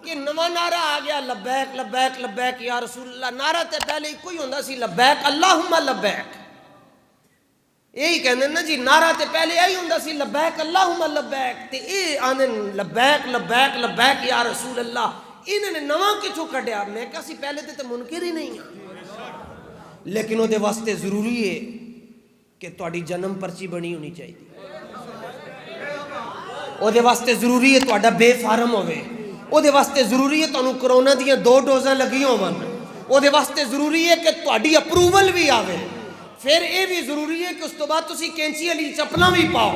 کہ نواں نعرہ آ گیا لبیک لبیک لبیک یا رسول اللہ. نعرہ تے پہلے ایک ہی ہوندا سی لبیک اللہم لبیک. یہی کہندے نا جی نعرہ تے پہلے یہی ہوندا سی لبیک اللہم لبیک تے اے آندے لبیک لبیک لبیک یا رسول اللہ. انہوں نے نواں کتھوں کڈیا؟ میں کہا سی پہلے تے منکر ہی نہیں ہاں. لیکن وہ دے واسطے ضروری ہے کہ تہاڈی جنم پرچی بنی ہونی چاہیے. وہ دے واسطے ضروری ہے تہاڈا بے فارم ہوئے. وہ دے واسطے ضروری ہے تانوں کرونا دیاں 2 ڈوزاں لگیاں ہون. وہ دے واسطے ضروری ہے کہ تہاڈی اپروول بھی آوے. پھر اے بھی ضروری ہے کہ اس تو بعد تسی کینچی والی چپلاں بھی پاؤ.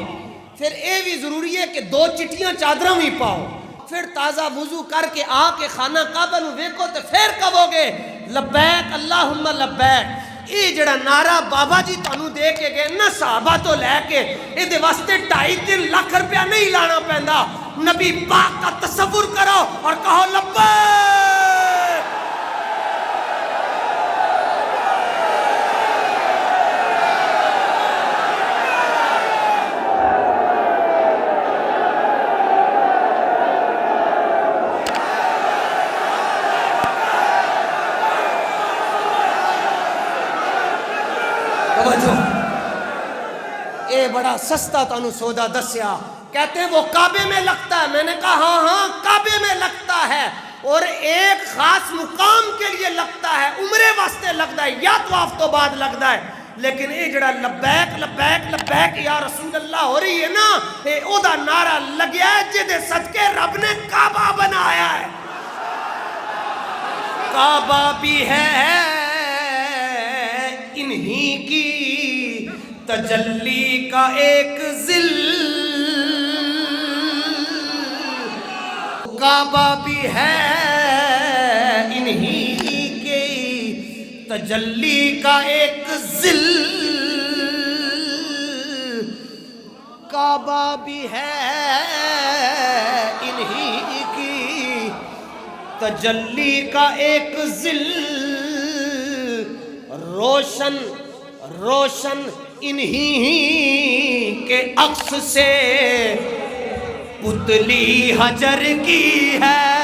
پھر اے بھی ضروری ہے کہ 2 چٹیاں چادراں بھی پاؤ. پھر تازہ وضو کر کے آ کے خانہ کعبہ نو ویکھو تے پھر کہو گے لبیک اللہم لبیک. یہ جڑا نعرہ بابا جی تانوں دے کے گئے نا صحابہ تو لے کے اے دے واسطے 2.5-3 لاکھ روپیہ نہیں لانا پیندا. نبی پاک کا تصور کرو اور کہو لبیک. اے بڑا سستا تانوں سودا دسیا. کہتے ہیں وہ کعبے میں لگتا ہے. میں نے کہا ہاں ہاں کعبے میں لگتا ہے اور ایک خاص مقام کے لیے لگتا ہے. عمرے واسطے لگتا ہے یا طواف تو بعد لگتا ہے. لیکن اے جڑا لبیک لبیک لبیک یا رسول اللہ ہو رہی ہے نا اے او دا نعرہ لگیا ہے جدے صدقے رب نے کعبہ بنایا ہے. کعبہ بھی ہے انہی کی تجلی کا ایک ذل. کعبہ بھی ہے انہی کی تجلی کا ایک ذل. کعبہ بھی ہے انہی کی تجلی کا ایک ذل. روشن روشن انہی کے عکس سے پتلی حجر کی ہے.